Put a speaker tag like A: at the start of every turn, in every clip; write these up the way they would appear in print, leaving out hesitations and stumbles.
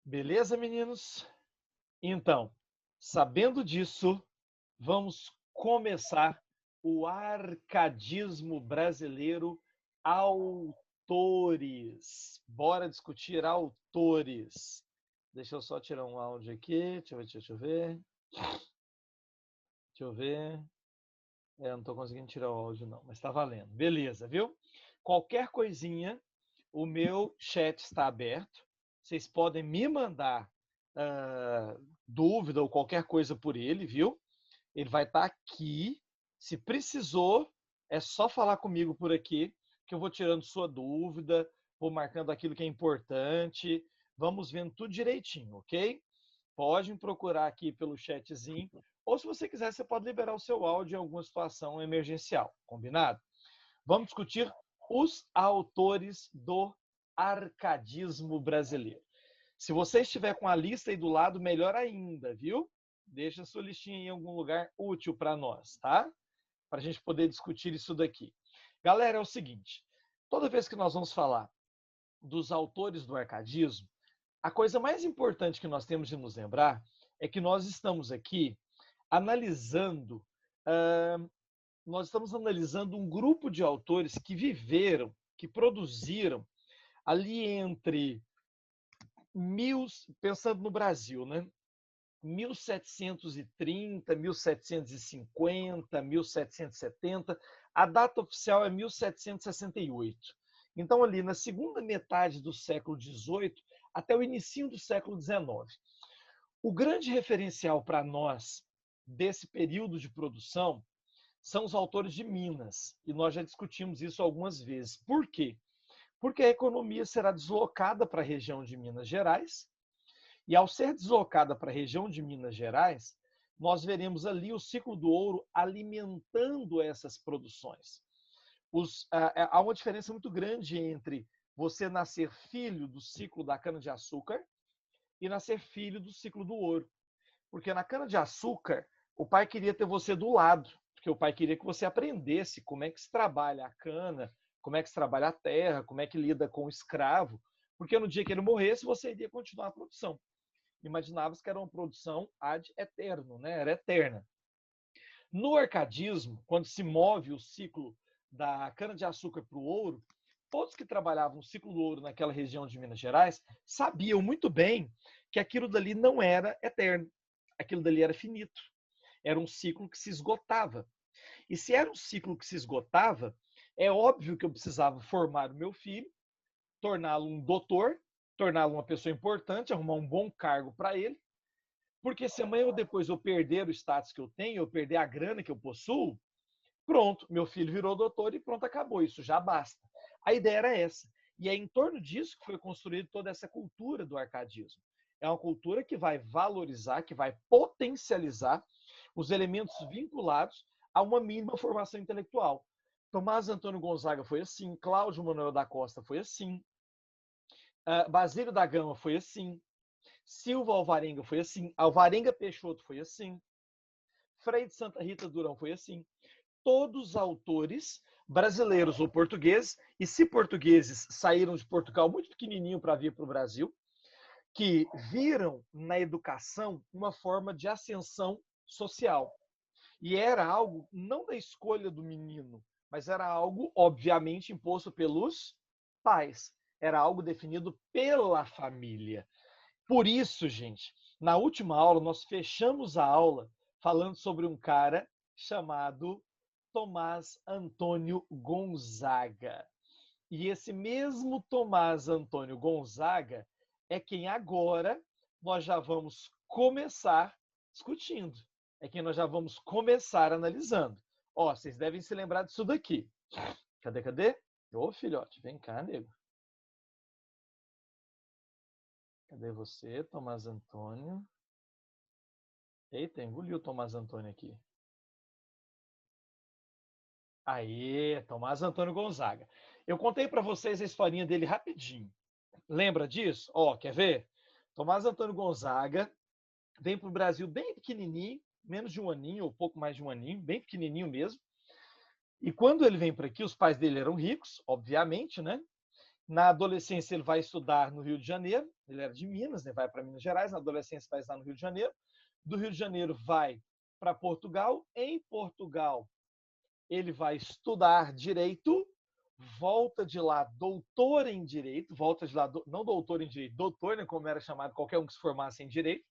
A: Beleza, meninos? Então, sabendo disso, vamos começar o arcadismo brasileiro autores. Bora discutir autores. Deixa eu só tirar um áudio aqui. Deixa eu ver. Deixa eu ver. Não estou conseguindo tirar o áudio, não, mas está valendo. Beleza, viu? Qualquer coisinha, o meu chat está aberto. Vocês podem me mandar dúvida ou qualquer coisa por ele, viu? Ele vai estar aqui. Se precisou, é só falar comigo por aqui, que eu vou tirando sua dúvida, vou marcando aquilo que é importante. Vamos vendo tudo direitinho, ok? Pode me procurar aqui pelo chatzinho. Ou se você quiser, você pode liberar o seu áudio em alguma situação emergencial. Combinado? Vamos discutir os autores do arcadismo brasileiro. Se você estiver com a lista aí do lado, melhor ainda, viu? Deixa a sua listinha em algum lugar útil para nós, tá? Para a gente poder discutir isso daqui. Galera, é o seguinte: toda vez que nós vamos falar dos autores do arcadismo, a coisa mais importante que nós temos de nos lembrar é que nós estamos aqui analisando, nós estamos analisando um grupo de autores que viveram, que produziram ali entre pensando no Brasil, né? 1730, 1750, 1770. A data oficial é 1768. Então, ali na segunda metade do século XVIII até o início do século XIX. O grande referencial para nós desse período de produção são os autores de Minas, e nós já discutimos isso algumas vezes. Por quê? Porque a economia será deslocada para a região de Minas Gerais, e ao ser deslocada para a região de Minas Gerais, nós veremos ali o ciclo do ouro alimentando essas produções. Há uma diferença muito grande entre você nascer filho do ciclo da cana-de-açúcar e nascer filho do ciclo do ouro. Porque na cana-de-açúcar, o pai queria ter você do lado, porque o pai queria que você aprendesse como é que se trabalha a cana, como é que se trabalha a terra, como é que lida com o escravo, porque no dia que ele morresse, você iria continuar a produção. Imaginava-se que era uma produção ad eterno, né? Era eterna. No arcadismo, quando se move o ciclo da cana-de-açúcar para o ouro, todos que trabalhavam no ciclo do ouro naquela região de Minas Gerais sabiam muito bem que aquilo dali não era eterno, aquilo dali era finito. Era um ciclo que se esgotava. E se era um ciclo que se esgotava, é óbvio que eu precisava formar o meu filho, torná-lo um doutor, torná-lo uma pessoa importante, arrumar um bom cargo para ele, porque se amanhã ou depois eu perder o status que eu tenho, eu perder a grana que eu possuo, pronto, meu filho virou doutor e pronto, acabou, isso já basta. A ideia era essa. E é em torno disso que foi construída toda essa cultura do arcadismo. É uma cultura que vai valorizar, que vai potencializar os elementos vinculados a uma mínima formação intelectual. Tomás Antônio Gonzaga foi assim, Cláudio Manuel da Costa foi assim, Basílio da Gama foi assim, Silva Alvarenga foi assim, Alvarenga Peixoto foi assim, Frei de Santa Rita Durão foi assim. Todos os autores brasileiros ou portugueses, e se portugueses saíram de Portugal muito pequenininho para vir para o Brasil, que viram na educação uma forma de ascensão social. E era algo não da escolha do menino, mas era algo, obviamente, imposto pelos pais. Era algo definido pela família. Por isso, gente, na última aula, nós fechamos a aula falando sobre um cara chamado Tomás Antônio Gonzaga. E esse mesmo Tomás Antônio Gonzaga é quem agora nós já vamos começar discutindo. É quem nós já vamos começar analisando. Ó, vocês devem se lembrar disso daqui. Cadê? Ô, filhote, vem cá, nego. Cadê você, Tomás Antônio? Eita, engoliu o Tomás Antônio aqui. Aí, Tomás Antônio Gonzaga. Eu contei para vocês a historinha dele rapidinho. Lembra disso? Ó, quer ver? Tomás Antônio Gonzaga vem para o Brasil bem pequenininho, menos de um aninho, ou pouco mais de um aninho, bem pequenininho mesmo. E quando ele vem para aqui, os pais dele eram ricos, obviamente, né? Na adolescência, ele vai estudar no Rio de Janeiro. Ele era de Minas, né? Vai para Minas Gerais. Na adolescência, vai estar no Rio de Janeiro. Do Rio de Janeiro, vai para Portugal. Em Portugal, ele vai estudar direito. Volta de lá, doutor em direito. Volta de lá, não doutor em direito, doutor, né? Como era chamado qualquer um que se formasse em direito.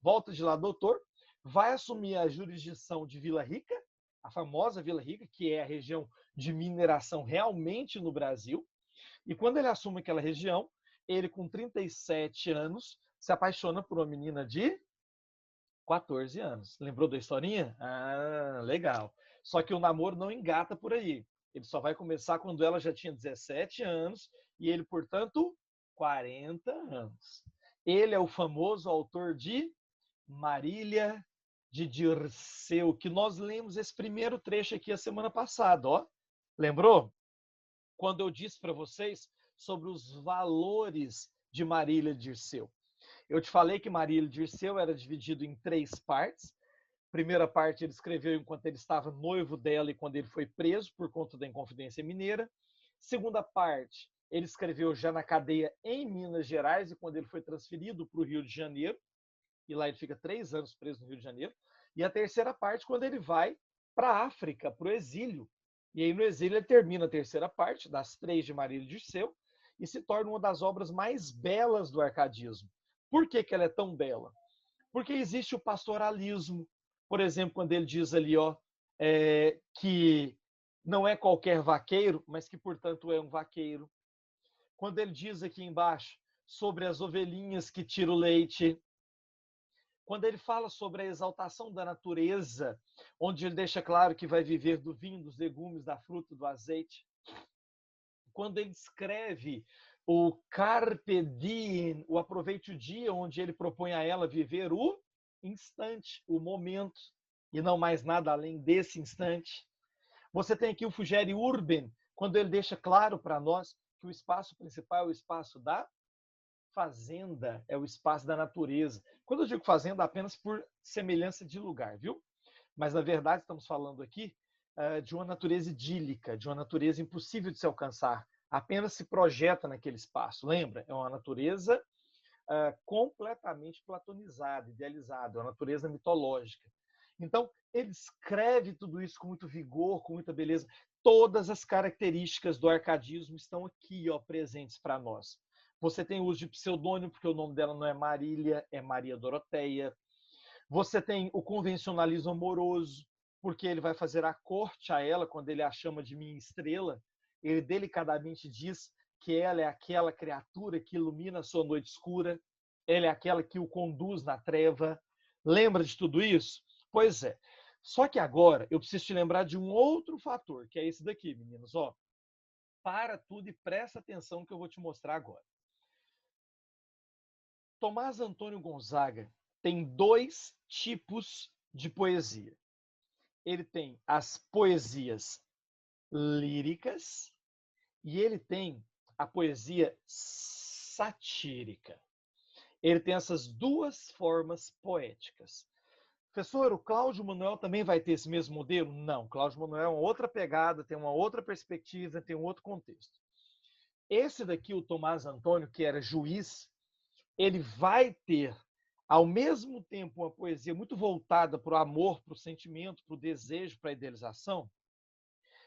A: Volta de lá, doutor. Vai assumir a jurisdição de Vila Rica, a famosa Vila Rica, que é a região de mineração realmente no Brasil. E quando ele assume aquela região, ele, com 37 anos, se apaixona por uma menina de 14 anos. Lembrou da historinha? Ah, legal. Só que o namoro não engata por aí. Ele só vai começar quando ela já tinha 17 anos e ele, portanto, 40 anos. Ele é o famoso autor de Marília de Dirceu, que nós lemos esse primeiro trecho aqui a semana passada, ó. Lembrou? Quando eu disse para vocês sobre os valores de Marília de Dirceu. Eu te falei que Marília de Dirceu era dividido em 3 partes. Primeira parte ele escreveu enquanto ele estava noivo dela e quando ele foi preso por conta da Inconfidência Mineira. Segunda parte, ele escreveu já na cadeia em Minas Gerais e quando ele foi transferido para o Rio de Janeiro. E lá ele fica 3 anos preso no Rio de Janeiro. E a terceira parte, quando ele vai para a África, para o exílio. E aí no exílio ele termina a terceira parte, das 3 de Marília de Dirceu, e se torna uma das obras mais belas do arcadismo. Por que ela é tão bela? Porque existe o pastoralismo. Por exemplo, quando ele diz ali, ó, que não é qualquer vaqueiro, mas que, portanto, é um vaqueiro. Quando ele diz aqui embaixo sobre as ovelhinhas que tiram o leite. Quando ele fala sobre a exaltação da natureza, onde ele deixa claro que vai viver do vinho, dos legumes, da fruta, do azeite. Quando ele escreve o Carpe Diem, o aproveite o dia, onde ele propõe a ela viver o instante, o momento, e não mais nada além desse instante. Você tem aqui o Fugere Urben, quando ele deixa claro para nós que o espaço principal é o espaço da fazenda, é o espaço da natureza. Quando eu digo fazenda, apenas por semelhança de lugar, viu? Mas, na verdade, estamos falando aqui de uma natureza idílica, de uma natureza impossível de se alcançar. Apenas se projeta naquele espaço. Lembra? É uma natureza completamente platonizada, idealizada, uma natureza mitológica. Então, ele escreve tudo isso com muito vigor, com muita beleza. Todas as características do arcadismo estão aqui, ó, presentes para nós. Você tem o uso de pseudônimo, porque o nome dela não é Marília, é Maria Doroteia. Você tem o convencionalismo amoroso, porque ele vai fazer a corte a ela quando ele a chama de minha estrela. Ele delicadamente diz que ela é aquela criatura que ilumina a sua noite escura, ela é aquela que o conduz na treva. Lembra de tudo isso? Pois é. Só que agora eu preciso te lembrar de um outro fator, que é esse daqui, meninos. Ó, para tudo e presta atenção que eu vou te mostrar agora. Tomás Antônio Gonzaga tem 2 tipos de poesia. Ele tem as poesias líricas e ele tem a poesia satírica. Ele tem essas 2 formas poéticas. Professor, o Cláudio Manuel também vai ter esse mesmo modelo? Não, Cláudio Manuel é uma outra pegada, tem uma outra perspectiva, tem um outro contexto. Esse daqui, o Tomás Antônio, que era juiz, ele vai ter, ao mesmo tempo, uma poesia muito voltada para o amor, para o sentimento, para o desejo, para a idealização,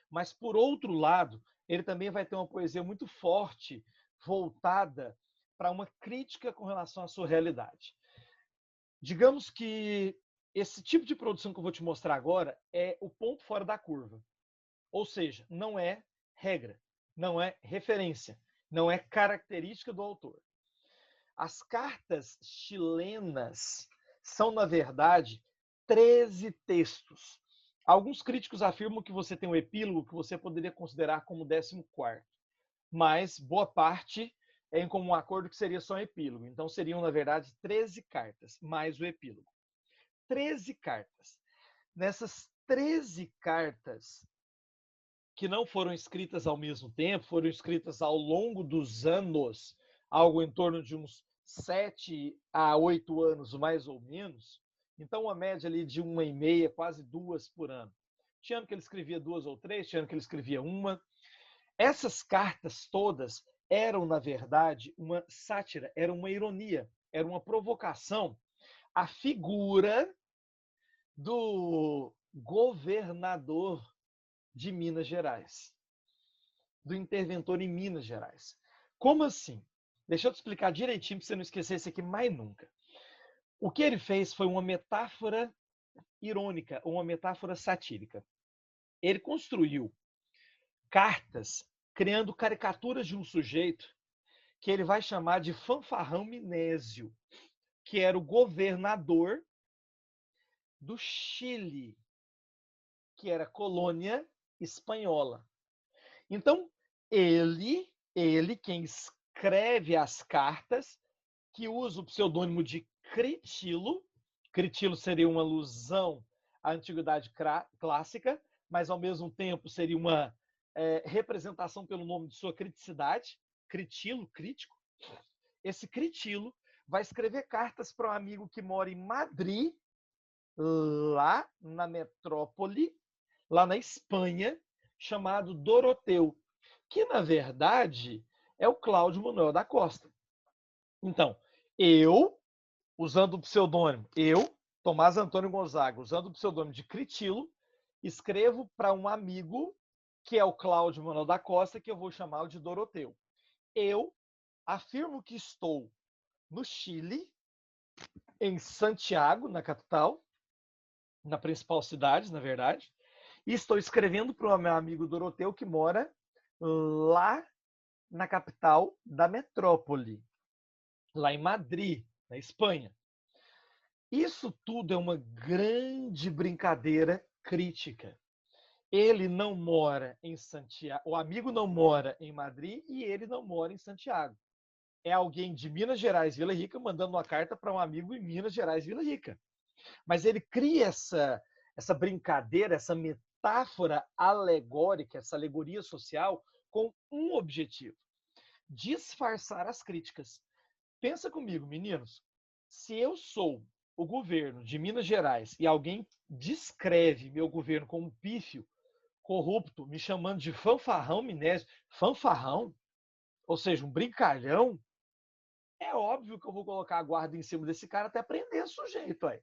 A: mas, por outro lado, ele também vai ter uma poesia muito forte, voltada para uma crítica com relação à sua realidade. Digamos que esse tipo de produção que eu vou te mostrar agora é o ponto fora da curva. Ou seja, não é regra, não é referência, não é característica do autor. As cartas chilenas são, na verdade, 13 textos. Alguns críticos afirmam que você tem um epílogo que você poderia considerar como 14º, mas boa parte é em comum acordo que seria só um epílogo. Então, seriam, na verdade, 13 cartas, mais o epílogo. 13 cartas. Nessas 13 cartas, que não foram escritas ao mesmo tempo, foram escritas ao longo dos anos, algo em torno de uns 7 a 8 anos, mais ou menos. Então, uma média ali de 1,5, quase 2 por ano. Tinha ano que ele escrevia 2 ou 3, tinha ano que ele escrevia uma. Essas cartas todas, eram, na verdade, uma sátira, era uma ironia, era uma provocação à figura do governador de Minas Gerais, do interventor em Minas Gerais. Como assim? Deixa eu te explicar direitinho para você não esquecer isso aqui mais nunca. O que ele fez foi uma metáfora irônica, uma metáfora satírica. Ele construiu cartas criando caricaturas de um sujeito que ele vai chamar de Fanfarrão Minésio, que era o governador do Chile, que era colônia espanhola. Então, ele quem escreve as cartas, que usa o pseudônimo de Critilo. Critilo seria uma alusão à antiguidade clássica, mas ao mesmo tempo seria uma representação pelo nome de sua criticidade, Critilo, crítico. Esse Critilo vai escrever cartas para um amigo que mora em Madrid, lá na metrópole, lá na Espanha, chamado Doroteu, que na verdade é o Cláudio Manuel da Costa. Então, eu, usando o pseudônimo, Tomás Antônio Gonzaga, usando o pseudônimo de Critilo, escrevo para um amigo que é o Cláudio Manuel da Costa, que eu vou chamar de Doroteu. Eu afirmo que estou no Chile, em Santiago, na capital, na principal cidade, na verdade, e estou escrevendo para o meu amigo Doroteu, que mora lá na capital da metrópole, lá em Madrid, na Espanha. Isso tudo é uma grande brincadeira crítica. Ele não mora em Santiago, o amigo não mora em Madrid e ele não mora em Santiago. É alguém de Minas Gerais, Vila Rica, mandando uma carta para um amigo em Minas Gerais, Vila Rica. Mas ele cria essa brincadeira, essa metáfora alegórica, essa alegoria social, com um objetivo: disfarçar as críticas. Pensa comigo, meninos. Se eu sou o governo de Minas Gerais e alguém descreve meu governo como pífio, corrupto, me chamando de fanfarrão minésio, fanfarrão, ou seja, um brincalhão, é óbvio que eu vou colocar a guarda em cima desse cara até prender o sujeito. Aí.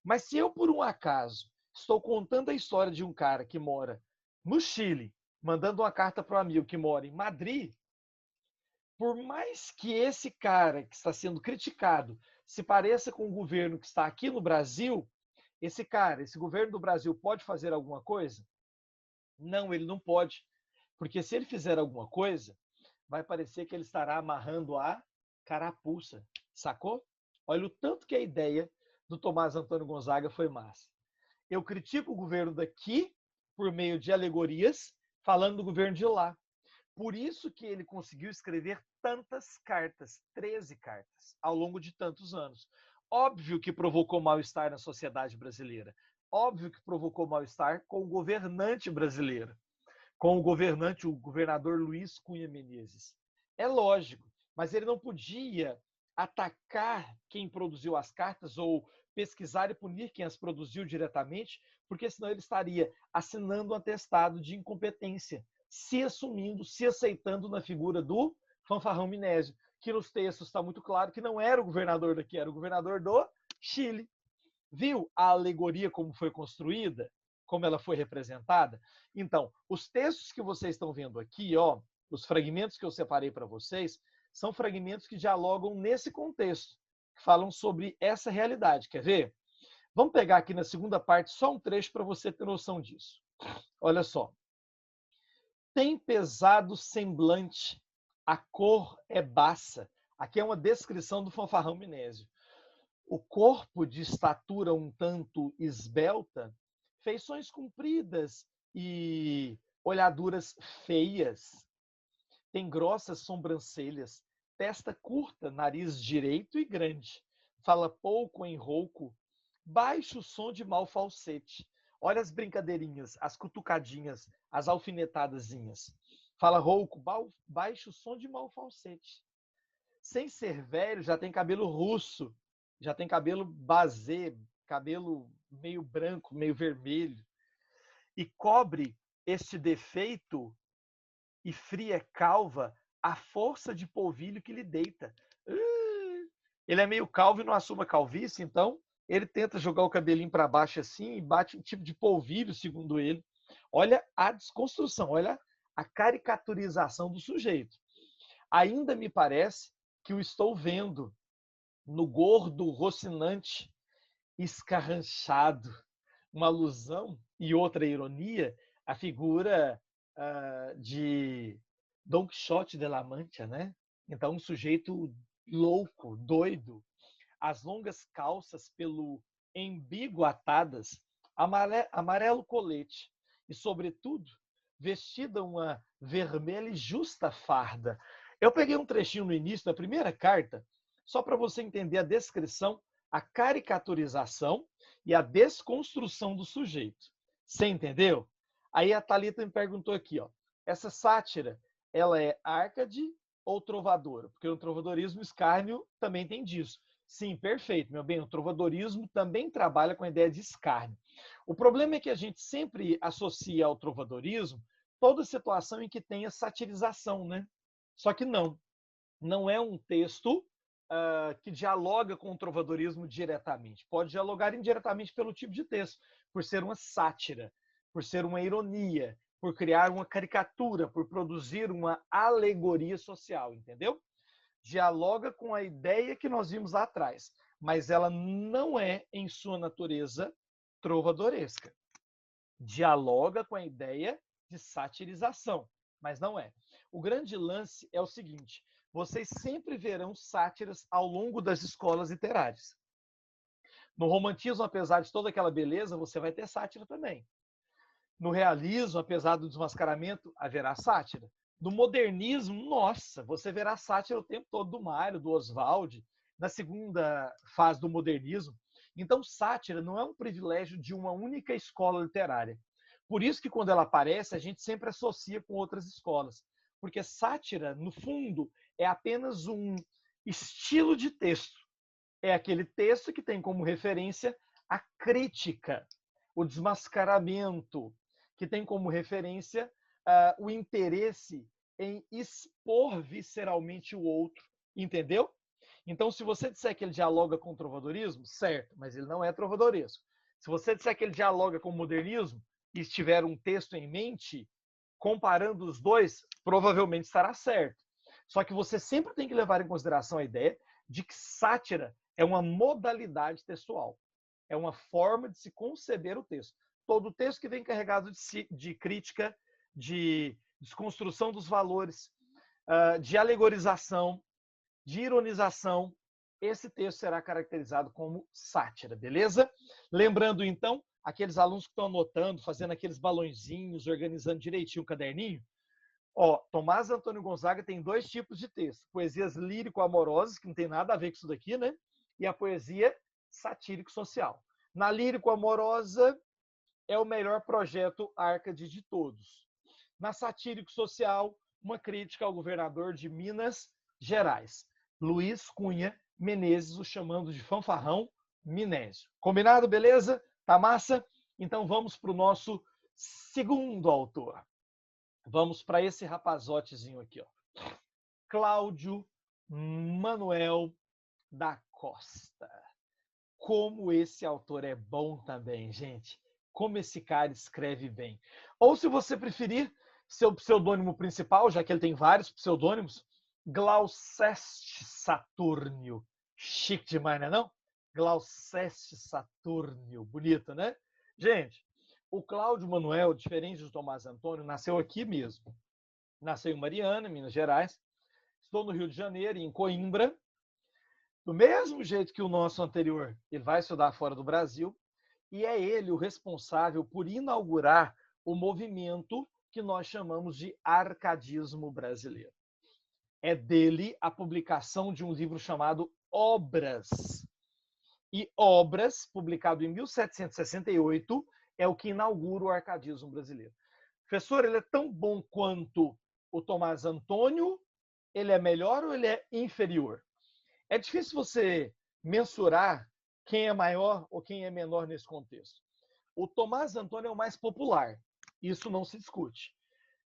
A: Mas se eu, por um acaso, estou contando a história de um cara que mora no Chile, mandando uma carta para um amigo que mora em Madrid, por mais que esse cara que está sendo criticado se pareça com o governo que está aqui no Brasil, esse governo do Brasil pode fazer alguma coisa? Não, ele não pode. Porque se ele fizer alguma coisa, vai parecer que ele estará amarrando a carapuça. Sacou? Olha o tanto que a ideia do Tomás Antônio Gonzaga foi massa. Eu critico o governo daqui por meio de alegorias, falando do governo de lá. Por isso que ele conseguiu escrever tantas cartas, 13 cartas, ao longo de tantos anos. Óbvio que provocou mal-estar na sociedade brasileira. Óbvio que provocou mal-estar com o governante brasileiro, com o governador Luiz Cunha Menezes. É lógico, mas ele não podia atacar quem produziu as cartas ou pesquisar e punir quem as produziu diretamente, porque senão ele estaria assinando um atestado de incompetência, se assumindo, se aceitando na figura do fanfarrão Minésio, que nos textos está muito claro que não era o governador daqui, era o governador do Chile. Viu a alegoria como foi construída? Como ela foi representada? Então, os textos que vocês estão vendo aqui, ó, os fragmentos que eu separei para vocês, são fragmentos que dialogam nesse contexto, que falam sobre essa realidade. Quer ver? Vamos pegar aqui na segunda parte só um trecho para você ter noção disso. Olha só. Tem pesado semblante, a cor é baça. Aqui é uma descrição do fanfarrão Minésio. O corpo de estatura um tanto esbelta, feições compridas e olhaduras feias. Tem grossas sobrancelhas, testa curta, nariz direito e grande. Fala pouco em rouco, baixo som de mau falsete. Olha as brincadeirinhas, as cutucadinhas, as alfinetadazinhas. Fala rouco, baixo som de mau falsete. Sem ser velho, já tem cabelo russo, já tem cabelo basé, cabelo meio branco, meio vermelho. E cobre este defeito e fria calva a força de polvilho que lhe deita. Ele é meio calvo e não assume a calvície, então ele tenta jogar o cabelinho para baixo assim e bate um tipo de polvilho, segundo ele. Olha a desconstrução, olha a caricaturização do sujeito. Ainda me parece que o estou vendo no gordo, rocinante, escarranchado, uma alusão e outra ironia à figura de Don Quixote de La Mancha, né? Então, um sujeito louco, doido, as longas calças pelo embigo atadas, amarelo colete e, sobretudo, vestida uma vermelha e justa farda. Eu peguei um trechinho no início da primeira carta, só para você entender a descrição, a caricaturização e a desconstrução do sujeito. Você entendeu? Aí a Thalita me perguntou aqui, ó, essa sátira, ela é Árcade ou trovadora? Porque no trovadorismo, escárnio também tem disso. Sim, perfeito, meu bem. O trovadorismo também trabalha com a ideia de escárnio. O problema é que a gente sempre associa ao trovadorismo toda situação em que tenha satirização, né? Só que não é um texto que dialoga com o trovadorismo diretamente. Pode dialogar indiretamente pelo tipo de texto, por ser uma sátira, por ser uma ironia, por criar uma caricatura, por produzir uma alegoria social, entendeu? Dialoga com a ideia que nós vimos lá atrás, mas ela não é, em sua natureza, trovadoresca. Dialoga com a ideia de satirização, mas não é. O grande lance é o seguinte: vocês sempre verão sátiras ao longo das escolas literárias. No romantismo, apesar de toda aquela beleza, você vai ter sátira também. No realismo, apesar do desmascaramento, haverá sátira. No modernismo, nossa, você verá sátira o tempo todo do Mário, do Oswald, na segunda fase do modernismo. Então, sátira não é um privilégio de uma única escola literária. Por isso que quando ela aparece, a gente sempre associa com outras escolas. Porque sátira, no fundo, é apenas um estilo de texto. É aquele texto que tem como referência a crítica, o desmascaramento, que tem como referência o interesse em expor visceralmente o outro, entendeu? Então, se você disser que ele dialoga com o trovadorismo, certo, mas ele não é trovadoresco. Se você disser que ele dialoga com o modernismo e tiver um texto em mente, comparando os dois, provavelmente estará certo. Só que você sempre tem que levar em consideração a ideia de que sátira é uma modalidade textual. É uma forma de se conceber o texto. Todo texto que vem carregado de crítica, de desconstrução dos valores, de alegorização, de ironização, esse texto será caracterizado como sátira, beleza? Lembrando, então, aqueles alunos que estão anotando, fazendo aqueles balõezinhos, organizando direitinho o caderninho, ó, Tomás Antônio Gonzaga tem dois tipos de texto: poesias lírico-amorosas, que não tem nada a ver com isso daqui, né? E a poesia satírico-social. Na lírico-amorosa, é o melhor projeto Árcade de todos. Na satírico-social, uma crítica ao governador de Minas Gerais, Luiz Cunha Menezes, o chamando de fanfarrão Minésio. Combinado, beleza? Tá massa? Então vamos para o nosso segundo autor. Vamos para esse rapazotezinho aqui, ó. Cláudio Manuel da Costa. Como esse autor é bom também, gente. Como esse cara escreve bem. Ou, se você preferir, seu pseudônimo principal, já que ele tem vários pseudônimos, Glauceste Saturnio. Chique demais, não é não? Glauceste Saturnio. Bonito, né? Gente, o Cláudio Manuel, diferente do Tomás Antônio, nasceu aqui mesmo. Nasceu em Mariana, Minas Gerais. Estou no Rio de Janeiro, em Coimbra. Do mesmo jeito que o nosso anterior, ele vai estudar fora do Brasil. E é ele o responsável por inaugurar o movimento que nós chamamos de arcadismo brasileiro. É dele a publicação de um livro chamado Obras. E Obras, publicado em 1768, é o que inaugura o arcadismo brasileiro. Professor, ele é tão bom quanto o Tomás Antônio? Ele é melhor ou ele é inferior? É difícil você mensurar quem é maior ou quem é menor nesse contexto. O Tomás Antônio é o mais popular, isso não se discute.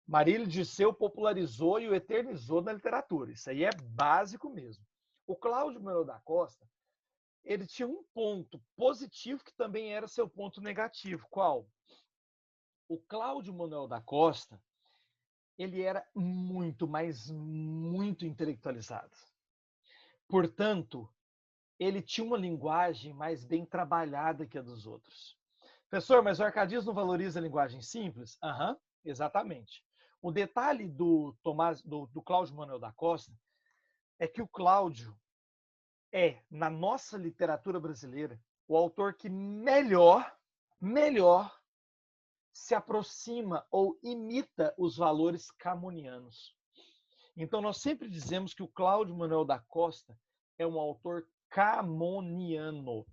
A: Marílio de Dirceu popularizou e o eternizou na literatura. Isso aí é básico mesmo. O Cláudio Manuel da Costa, ele tinha um ponto positivo que também era seu ponto negativo. Qual? O Cláudio Manuel da Costa, ele era muito, mas muito intelectualizado. Portanto, ele tinha uma linguagem mais bem trabalhada que a dos outros. Professor, mas o arcadismo não valoriza a linguagem simples? Aham, exatamente. O detalhe do Cláudio Manuel da Costa é que o Cláudio é, na nossa literatura brasileira, o autor que melhor se aproxima ou imita os valores camonianos. Então, nós sempre dizemos que o Cláudio Manuel da Costa é um autor camoniano.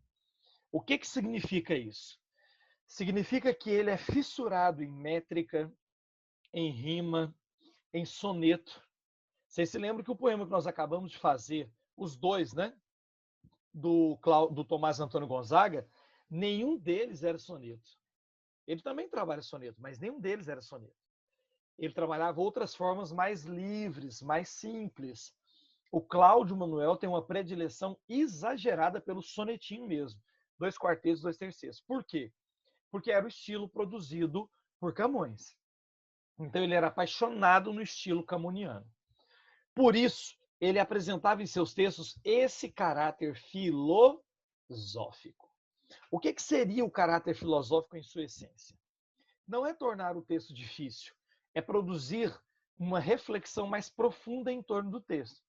A: O que significa isso? Significa que ele é fissurado em métrica, em rima, em soneto. Vocês se lembram que o poema que nós acabamos de fazer, os dois, né? Do Tomás Antônio Gonzaga, nenhum deles era soneto. Ele também trabalha soneto, mas nenhum deles era soneto. Ele trabalhava outras formas mais livres, mais simples. O Cláudio Manuel tem uma predileção exagerada pelo sonetinho mesmo. 2 quartetos, 2 terceiros. Por quê? Porque era o estilo produzido por Camões. Então ele era apaixonado no estilo camoniano. Por isso, ele apresentava em seus textos esse caráter filosófico. O que seria o caráter filosófico em sua essência? Não é tornar o texto difícil, é produzir uma reflexão mais profunda em torno do texto.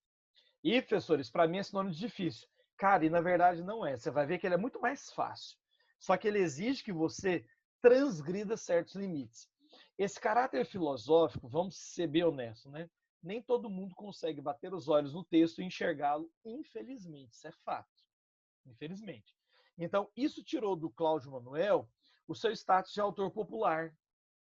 A: E, professores, para mim é sinônimo de difícil. Cara, e na verdade não é. Você vai ver que ele é muito mais fácil. Só que ele exige que você transgrida certos limites. Esse caráter filosófico, vamos ser bem honestos, né? Nem todo mundo consegue bater os olhos no texto e enxergá-lo, infelizmente. Isso é fato. Infelizmente. Então, isso tirou do Cláudio Manuel o seu status de autor popular.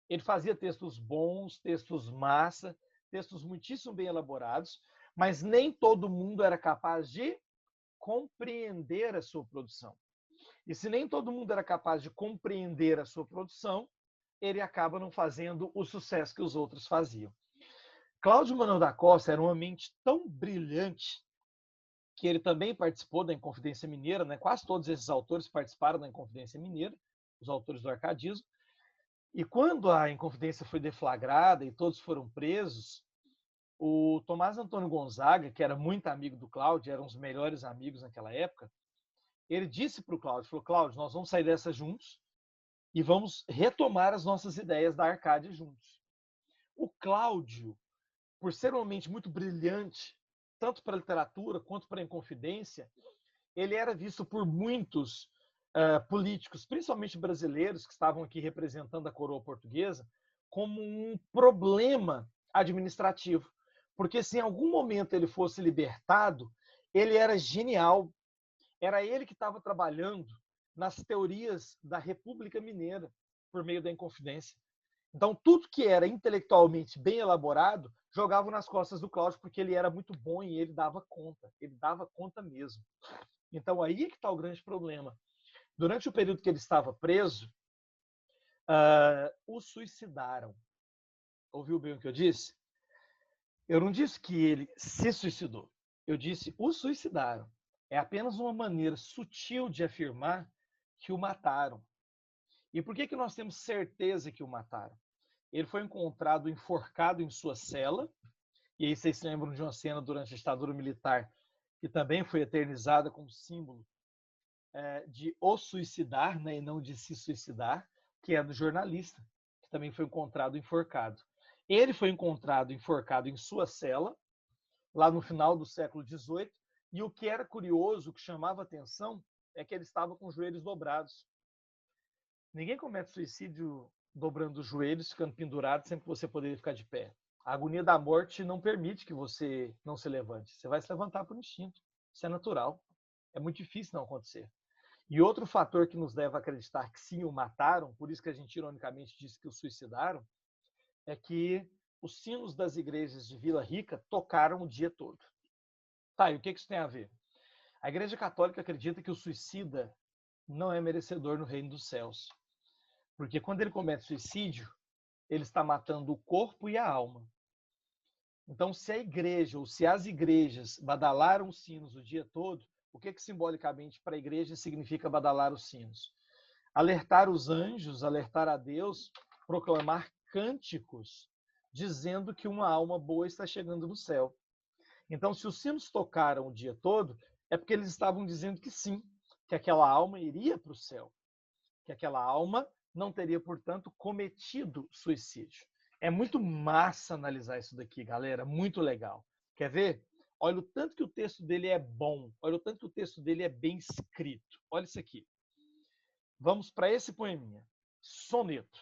A: Ele fazia textos bons, textos massa, textos muitíssimo bem elaborados, mas nem todo mundo era capaz de compreender a sua produção. E se nem todo mundo era capaz de compreender a sua produção, ele acaba não fazendo o sucesso que os outros faziam. Cláudio Manuel da Costa era uma mente tão brilhante que ele também participou da Inconfidência Mineira, né? Quase todos esses autores participaram da Inconfidência Mineira, os autores do arcadismo. E quando a Inconfidência foi deflagrada e todos foram presos, o Tomás Antônio Gonzaga, que era muito amigo do Cláudio, eram os melhores amigos naquela época, ele disse para o Cláudio, falou, Cláudio, nós vamos sair dessa juntos e vamos retomar as nossas ideias da Arcádia juntos. O Cláudio, por ser uma mente muito brilhante, tanto para a literatura quanto para a Inconfidência, ele era visto por muitos políticos, principalmente brasileiros, que estavam aqui representando a coroa portuguesa, como um problema administrativo. Porque se em algum momento ele fosse libertado, ele era genial. Era ele que estava trabalhando nas teorias da República Mineira, por meio da Inconfidência. Então, tudo que era intelectualmente bem elaborado, jogavam nas costas do Cláudio, porque ele era muito bom e ele dava conta. Ele dava conta mesmo. Então, aí é que está o grande problema. Durante o período que ele estava preso, o suicidaram. Ouviu bem o que eu disse? Eu não disse que ele se suicidou. Eu disse o suicidaram. É apenas uma maneira sutil de afirmar que o mataram. E por que nós temos certeza que o mataram? Ele foi encontrado enforcado em sua cela. E aí vocês se lembram de uma cena durante a ditadura militar que também foi eternizada como símbolo de o suicidar, né, e não de se suicidar, que é do jornalista, que também foi encontrado enforcado. Ele foi encontrado enforcado em sua cela, lá no final do século XVIII, e o que era curioso, o que chamava atenção, é que ele estava com os joelhos dobrados. Ninguém comete suicídio dobrando os joelhos, ficando pendurado, sempre que você poderia ficar de pé. A agonia da morte não permite que você não se levante. Você vai se levantar por instinto. Isso é natural. É muito difícil não acontecer. E outro fator que nos leva a acreditar que sim, o mataram, por isso que a gente ironicamente disse que o suicidaram, é que os sinos das igrejas de Vila Rica tocaram o dia todo. Tá, e o que isso tem a ver? A Igreja Católica acredita que o suicida não é merecedor no reino dos céus. Porque quando ele comete suicídio, ele está matando o corpo e a alma. Então, se a igreja ou se as igrejas badalaram os sinos o dia todo, o que simbolicamente para a igreja significa badalar os sinos? Alertar os anjos, alertar a Deus, proclamar cânticos, dizendo que uma alma boa está chegando no céu. Então, se os sinos tocaram o dia todo, é porque eles estavam dizendo que sim, que aquela alma iria para o céu, que aquela alma não teria, portanto, cometido suicídio. É muito massa analisar isso daqui, galera, muito legal. Quer ver? Olha o tanto que o texto dele é bom, olha o tanto que o texto dele é bem escrito. Olha isso aqui. Vamos para esse poeminha. Soneto.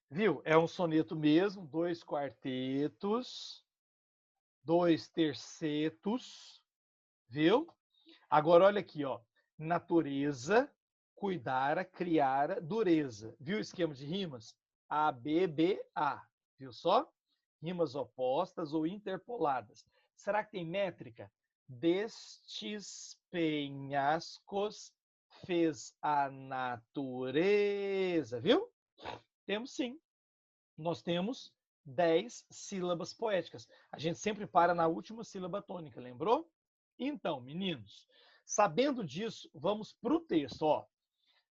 A: Viu? É um soneto mesmo, 2 quartetos, 2 tercetos, viu? Agora olha aqui, ó. Natureza, cuidara, criara, dureza. Viu o esquema de rimas? A, B, B, A. Viu só? Rimas opostas ou interpoladas. Será que tem métrica? Destes penhascos fez a natureza. Viu? Temos sim. Nós temos 10 sílabas poéticas. A gente sempre para na última sílaba tônica, lembrou? Então, meninos, sabendo disso, vamos para o texto. Ó.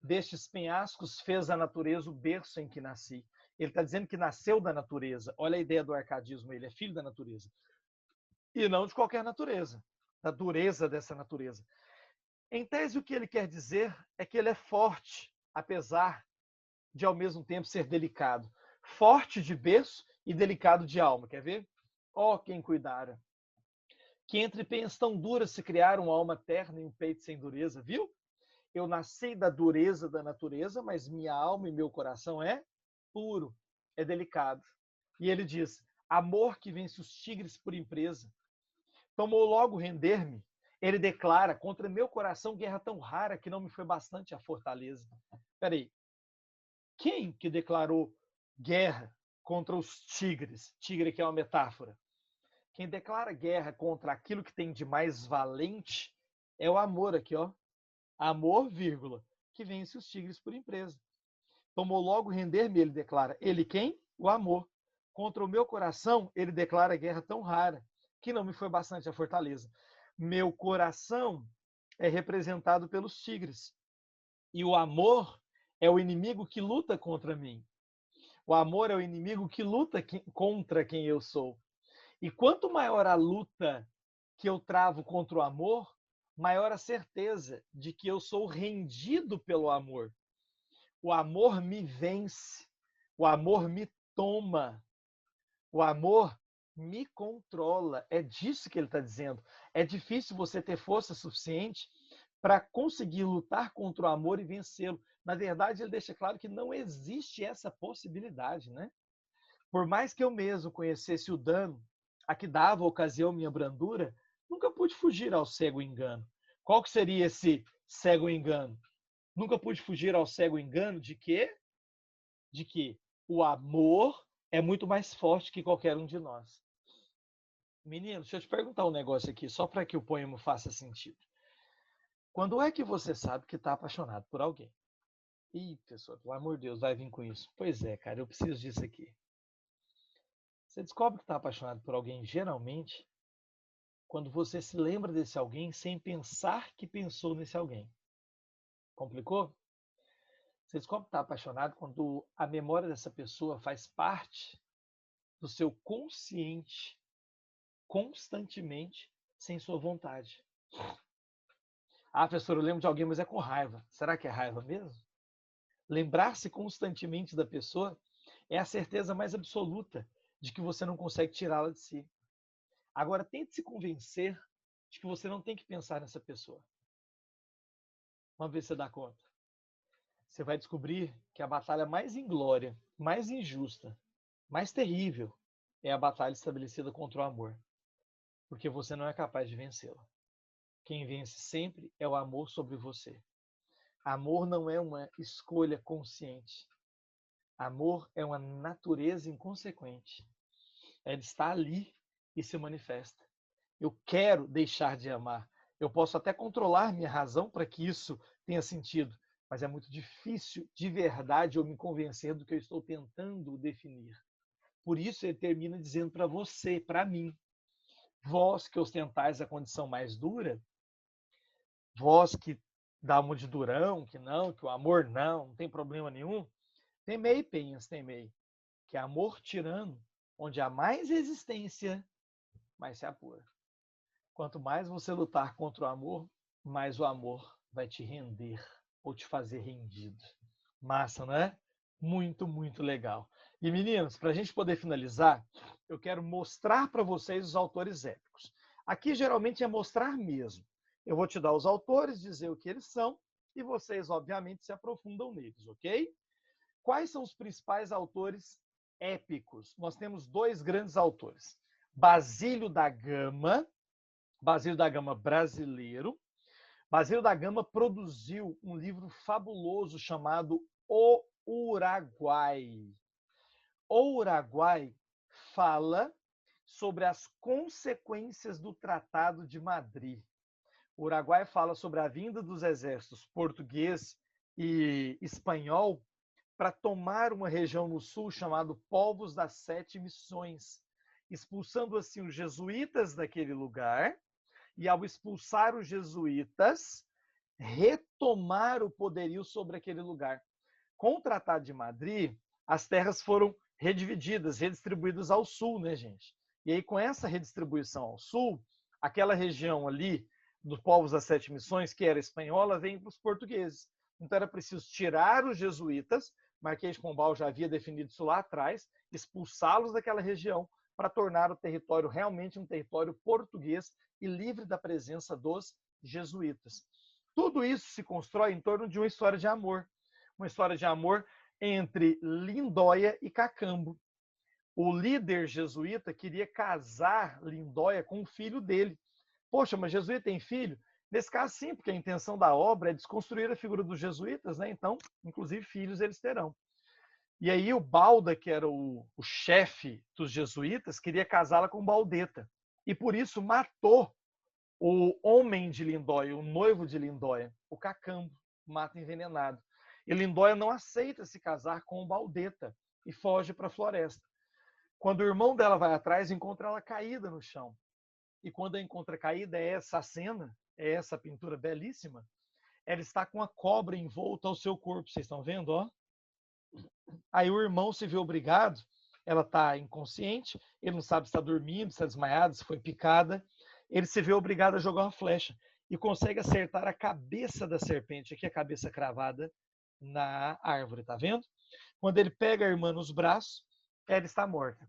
A: Destes penhascos fez a natureza o berço em que nasci. Ele está dizendo que nasceu da natureza. Olha a ideia do arcadismo, ele é filho da natureza. E não de qualquer natureza, da dureza dessa natureza. Em tese, o que ele quer dizer é que ele é forte, apesar de, ao mesmo tempo, ser delicado. Forte de berço e delicado de alma. Quer ver? Ó, quem cuidara. Que entre peias tão duras se criaram uma alma terna e um peito sem dureza. Viu? Eu nasci da dureza da natureza, mas minha alma e meu coração é puro, é delicado. E ele diz, amor que vence os tigres por empresa. Tomou logo render-me. Ele declara, contra meu coração, guerra tão rara que não me foi bastante a fortaleza. Peraí, quem que declarou guerra contra os tigres? Tigre que é uma metáfora. Quem declara guerra contra aquilo que tem de mais valente é o amor aqui, ó. Amor, vírgula, que vence os tigres por empresa. Tomou logo render-me, ele declara. Ele quem? O amor. Contra o meu coração, ele declara guerra tão rara que não me foi bastante a fortaleza. Meu coração é representado pelos tigres. E o amor é o inimigo que luta contra mim. O amor é o inimigo que luta contra quem eu sou. E quanto maior a luta que eu travo contra o amor, maior a certeza de que eu sou rendido pelo amor. O amor me vence, o amor me toma, o amor me controla. É disso que ele está dizendo. É difícil você ter força suficiente para conseguir lutar contra o amor e vencê-lo. Na verdade, ele deixa claro que não existe essa possibilidade, né? Por mais que eu mesmo conhecesse o dano a que dava ocasião minha brandura, nunca pude fugir ao cego engano. Qual que seria esse cego engano? Nunca pude fugir ao cego engano de quê? De que o amor é muito mais forte que qualquer um de nós. Menino, deixa eu te perguntar um negócio aqui, só para que o poema faça sentido. Quando é que você sabe que está apaixonado por alguém? Ih, pessoal, pelo amor de Deus, vai vir com isso. Pois é, cara, eu preciso disso aqui. Você descobre que está apaixonado por alguém, geralmente, quando você se lembra desse alguém sem pensar que pensou nesse alguém. Complicou? Você descobre que está apaixonado quando a memória dessa pessoa faz parte do seu consciente, constantemente, sem sua vontade. Ah, professor, eu lembro de alguém, mas é com raiva. Será que é raiva mesmo? Lembrar-se constantemente da pessoa é a certeza mais absoluta de que você não consegue tirá-la de si. Agora, tente se convencer de que você não tem que pensar nessa pessoa. Vamos ver se você dá conta. Você vai descobrir que a batalha mais inglória, mais injusta, mais terrível é a batalha estabelecida contra o amor. Porque você não é capaz de vencê-la. Quem vence sempre é o amor sobre você. Amor não é uma escolha consciente. Amor é uma natureza inconsequente. Ela está ali e se manifesta. Eu quero deixar de amar. Eu posso até controlar minha razão para que isso tenha sentido, mas é muito difícil de verdade eu me convencer do que eu estou tentando definir. Por isso ele termina dizendo para você, para mim, vós que ostentais a condição mais dura, vós que dá uma de durão, que o amor não tem problema nenhum, temei, penhas, temei, que é amor tirano, onde há mais resistência, mais se apura. Quanto mais você lutar contra o amor, mais o amor vai te render ou te fazer rendido. Massa, não é? Muito, muito legal. E meninos, para a gente poder finalizar, eu quero mostrar para vocês os autores épicos. Aqui geralmente é mostrar mesmo. Eu vou te dar os autores, dizer o que eles são, e vocês, obviamente, se aprofundam neles, ok? Quais são os principais autores épicos? Nós temos dois grandes autores. Basílio da Gama brasileiro. Basílio da Gama produziu um livro fabuloso chamado O Uruguai. O Uruguai fala sobre as consequências do Tratado de Madrid. O Uruguai fala sobre a vinda dos exércitos português e espanhol para tomar uma região no sul chamada Povos das Sete Missões, expulsando assim os jesuítas daquele lugar, e ao expulsar os jesuítas, retomar o poderio sobre aquele lugar. Com o Tratado de Madrid, as terras foram redivididas, redistribuídas ao sul, né, gente? E aí, com essa redistribuição ao sul, aquela região ali, dos povos das Sete Missões, que era espanhola, vem para os portugueses. Então, era preciso tirar os jesuítas, Marquês de Pombal já havia definido isso lá atrás, expulsá-los daquela região para tornar o território realmente um território português e livre da presença dos jesuítas. Tudo isso se constrói em torno de uma história de amor entre Lindóia e Cacambo. O líder jesuíta queria casar Lindóia com o filho dele. Poxa, mas jesuíta tem filho? Nesse caso, sim, porque a intenção da obra é desconstruir a figura dos jesuítas, né? Então, inclusive, filhos eles terão. E aí o Balda, que era o chefe dos jesuítas, queria casá-la com Baldeta. E por isso matou o homem de Lindóia, o noivo de Lindóia, o Cacambo, mata envenenado. E Lindóia não aceita se casar com Baldeta e foge para a floresta. Quando o irmão dela vai atrás, encontra ela caída no chão. E quando a encontra caída, é essa cena, é essa pintura belíssima, ela está com a cobra envolta ao seu corpo. Vocês estão vendo, ó? Aí o irmão se vê obrigado, ela está inconsciente, ele não sabe se está dormindo, se está desmaiada, se foi picada. Ele se vê obrigado a jogar uma flecha e consegue acertar a cabeça da serpente, aqui a cabeça cravada na árvore, tá vendo? Quando ele pega a irmã nos braços, ela está morta,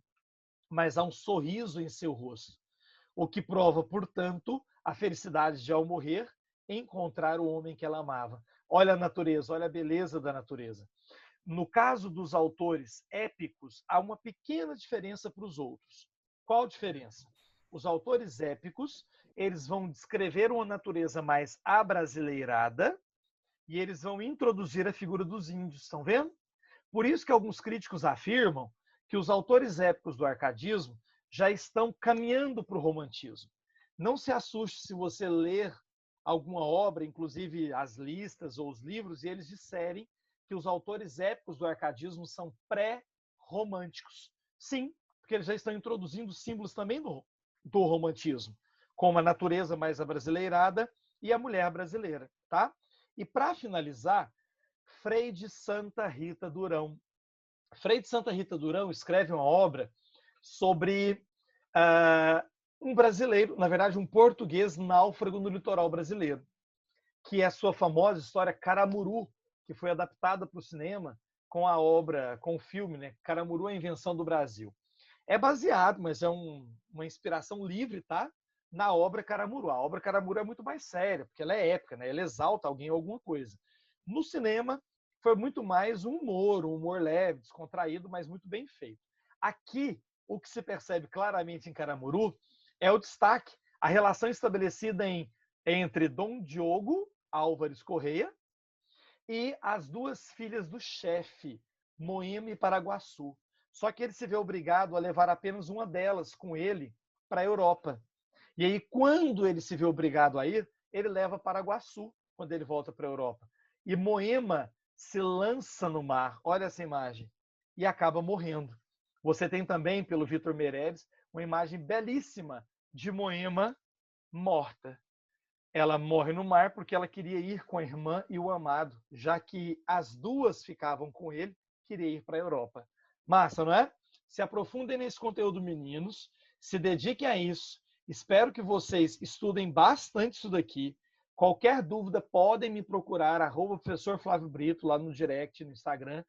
A: mas há um sorriso em seu rosto, o que prova, portanto, a felicidade de, ao morrer, encontrar o homem que ela amava. Olha a natureza, olha a beleza da natureza. No caso dos autores épicos, há uma pequena diferença para os outros. Qual a diferença? Os autores épicos, eles vão descrever uma natureza mais abrasileirada e eles vão introduzir a figura dos índios, estão vendo? Por isso que alguns críticos afirmam que os autores épicos do arcadismo já estão caminhando para o romantismo. Não se assuste se você ler alguma obra, inclusive as listas ou os livros, e eles disserem que os autores épicos do arcadismo são pré-românticos. Sim, porque eles já estão introduzindo símbolos também do romantismo, como a natureza mais abrasileirada e a mulher brasileira, tá? E para finalizar, Frei de Santa Rita Durão. Frei de Santa Rita Durão escreve uma obra sobre um brasileiro, na verdade um português náufrago no litoral brasileiro, que é a sua famosa história Caramuru, que foi adaptada para o cinema com a obra, com o filme, né? Caramuru, a Invenção do Brasil. É baseado, mas é uma inspiração livre, tá? Na obra Caramuru. A obra Caramuru é muito mais séria, porque ela é épica, né? Ela exalta alguém ou alguma coisa. No cinema, foi muito mais um humor leve, descontraído, mas muito bem feito. Aqui, o que se percebe claramente em Caramuru é o destaque, a relação estabelecida entre Dom Diogo Álvares Correia e as duas filhas do chefe, Moema e Paraguaçu. Só que ele se vê obrigado a levar apenas uma delas com ele para a Europa. E aí, quando ele se vê obrigado a ir, ele leva Paraguaçu quando ele volta para a Europa. e Moema se lança no mar. Olha essa imagem. E acaba morrendo. Você tem também, pelo Vitor Meirelles, uma imagem belíssima de Moema morta. Ela morre no mar porque ela queria ir com a irmã e o amado, já que as duas ficavam com ele, queria ir para a Europa. Massa, não é? Se aprofundem nesse conteúdo, meninos. Se dediquem a isso. Espero que vocês estudem bastante isso daqui. Qualquer dúvida, podem me procurar, @professor Flávio Brito, lá no direct, no Instagram.